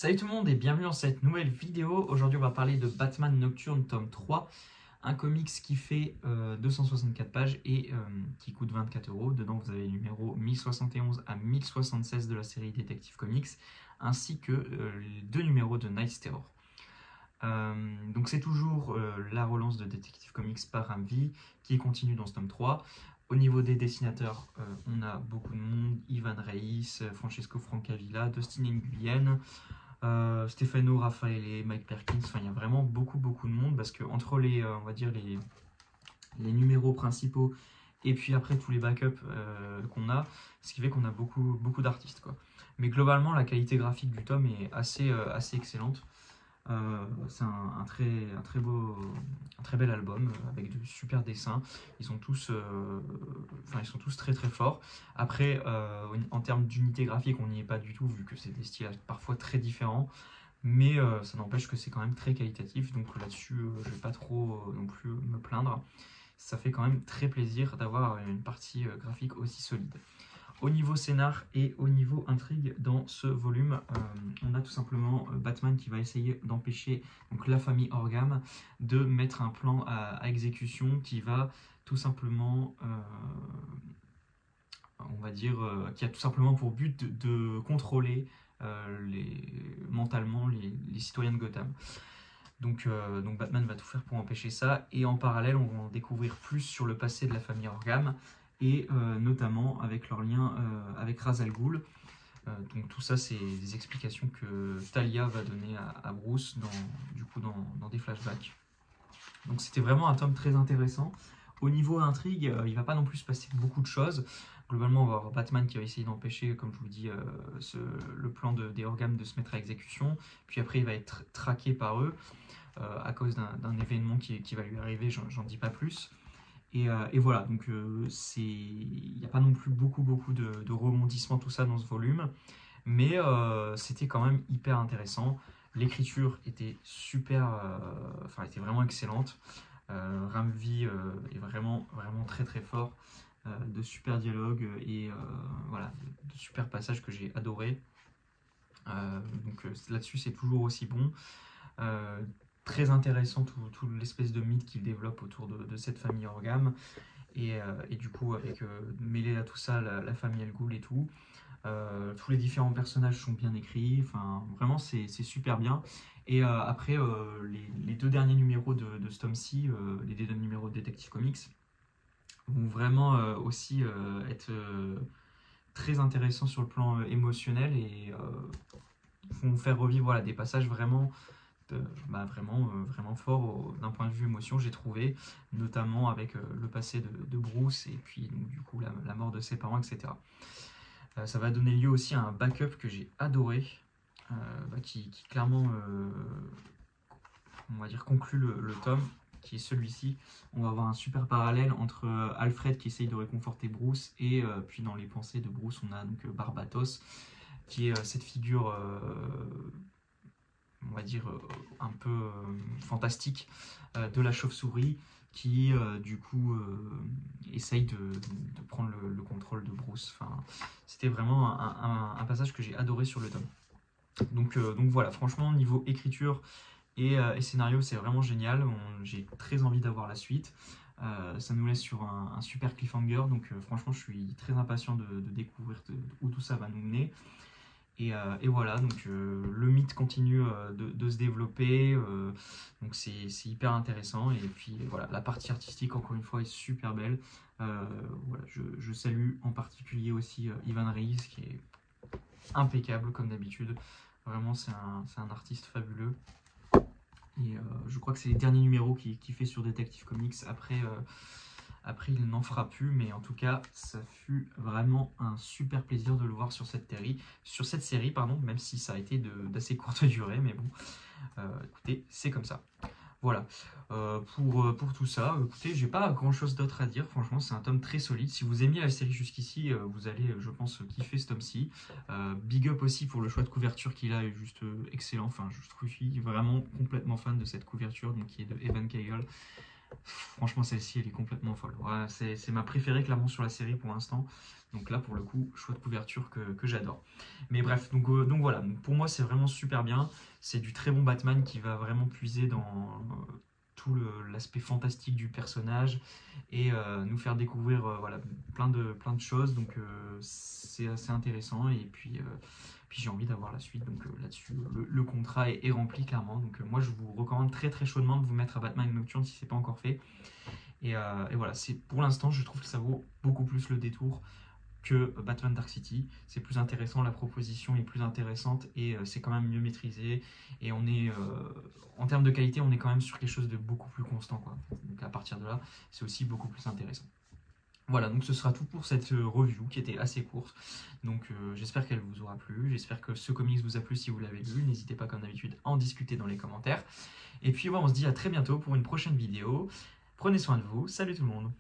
Salut tout le monde et bienvenue dans cette nouvelle vidéo. Aujourd'hui on va parler de Batman Nocturne tome 3, un comics qui fait 264 pages et qui coûte 24 €. Dedans vous avez les numéros 1071 à 1076 de la série Detective Comics, ainsi que les deux numéros de Night's Terror. Donc c'est toujours la relance de Detective Comics par Ramvi qui continue dans ce tome 3. Au niveau des dessinateurs, on a beaucoup de monde: Ivan Reis, Francesco Francavilla, Dustin Nguyen, Stefano Raffaele, Mike Perkins. Enfin, il y a vraiment beaucoup de monde parce que entre les, on va dire les numéros principaux et puis après tous les backups qu'on a, ce qui fait qu'on a beaucoup d'artistes, quoi. Mais globalement, la qualité graphique du tome est assez excellente. C'est un très bel album avec de super dessins. Ils sont tous très forts. Après, en termes d'unité graphique, on n'y est pas du tout vu que c'est des styles parfois très différents. Mais ça n'empêche que c'est quand même très qualitatif. Donc là-dessus, je ne vais pas trop non plus me plaindre. Ça fait quand même très plaisir d'avoir une partie graphique aussi solide. Au niveau scénar et au niveau intrigue, dans ce volume, on a tout simplement Batman qui va essayer d'empêcher donc la famille Orgham de mettre un plan à exécution qui va tout simplement, on va dire, qui a tout simplement pour but de contrôler mentalement les citoyens de Gotham. Donc Batman va tout faire pour empêcher ça, et en parallèle on va en découvrir plus sur le passé de la famille Orgham, et notamment avec leur lien avec Ra's al Ghul. Donc tout ça, c'est des explications que Talia va donner à Bruce dans des flashbacks. Donc c'était vraiment un tome très intéressant. Au niveau intrigue, il ne va pas non plus se passer beaucoup de choses. Globalement, on va avoir Batman qui va essayer d'empêcher, comme je vous dis, le plan des Orgham de se mettre à exécution. Puis après, il va être traqué par eux à cause d'un événement qui va lui arriver, j'en dis pas plus. Et voilà, donc il n'y a pas non plus beaucoup de rebondissements, tout ça dans ce volume, mais c'était quand même hyper intéressant. L'écriture était était vraiment excellente. Ramvi est vraiment très fort, de super dialogues et voilà, de super passages que j'ai adoré. Donc là-dessus c'est toujours aussi bon. Très intéressant tout l'espèce de mythe qu'il développe autour de cette famille Orgham, et du coup avec mêler à tout ça la famille Al Ghul et tout. Tous les différents personnages sont bien écrits, enfin vraiment c'est super bien. Et après les deux derniers numéros de ce tome-ci, les deux derniers numéros de Detective Comics vont vraiment aussi être très intéressants sur le plan émotionnel, et vont faire revivre, voilà, des passages vraiment vraiment fort d'un point de vue émotion, j'ai trouvé, notamment avec le passé de Bruce, et puis donc, du coup la mort de ses parents, etc. Ça va donner lieu aussi à un backup que j'ai adoré, qui clairement, on va dire, conclut le tome, qui est celui-ci. On va avoir un super parallèle entre Alfred qui essaye de réconforter Bruce, et puis dans les pensées de Bruce, on a donc Barbatos, qui est cette figure, on va dire, un peu fantastique, de la chauve-souris, qui du coup essaye de prendre le contrôle de Bruce. Enfin, c'était vraiment un passage que j'ai adoré sur le tome. Donc voilà, franchement, niveau écriture et scénario, c'est vraiment génial. J'ai très envie d'avoir la suite. Ça nous laisse sur un super cliffhanger, donc franchement, je suis très impatient de découvrir où tout ça va nous mener. Et voilà, donc le mythe continue de se développer, donc c'est hyper intéressant. Et puis voilà, la partie artistique, encore une fois, est super belle. Voilà, je salue en particulier aussi Ivan Reis, qui est impeccable comme d'habitude. Vraiment, c'est un artiste fabuleux. Et je crois que c'est les derniers numéros qu'il fait sur Detective Comics. Après, il n'en fera plus, mais en tout cas, ça fut vraiment un super plaisir de le voir sur cette série, pardon, même si ça a été d'assez courte durée, mais bon, écoutez, c'est comme ça. Voilà, pour tout ça, écoutez, j'ai pas grand chose d'autre à dire. Franchement, c'est un tome très solide. Si vous aimez la série jusqu'ici, vous allez, je pense, kiffer ce tome-ci. Big up aussi pour le choix de couverture qu'il a, est juste excellent. Enfin, je suis vraiment complètement fan de cette couverture, donc qui est de Evan Kagel. Franchement, celle-ci, elle est complètement folle. Ouais, c'est ma préférée clairement sur la série pour l'instant. Donc là, pour le coup, choix de couverture que j'adore. Mais bref, donc voilà. Donc pour moi, c'est vraiment super bien. C'est du très bon Batman qui va vraiment puiser dans tout l'aspect fantastique du personnage et nous faire découvrir voilà, plein de choses. Donc c'est assez intéressant. Et puis j'ai envie d'avoir la suite. Donc là-dessus, le contrat est rempli clairement. Donc moi, je vous recommande très très chaudement de vous mettre à Batman Nocturne si ce n'est pas encore fait. Et voilà, pour l'instant, je trouve que ça vaut beaucoup plus le détour que Batman Dark City. C'est plus intéressant, la proposition est plus intéressante et c'est quand même mieux maîtrisé. Et on est, en termes de qualité, on est quand même sur quelque chose de beaucoup plus constant, quoi. Donc à partir de là, c'est aussi beaucoup plus intéressant. Voilà, donc ce sera tout pour cette review qui était assez courte. Donc j'espère qu'elle vous aura plu. J'espère que ce comics vous a plu si vous l'avez lu. N'hésitez pas comme d'habitude à en discuter dans les commentaires. Et puis on se dit à très bientôt pour une prochaine vidéo. Prenez soin de vous. Salut tout le monde.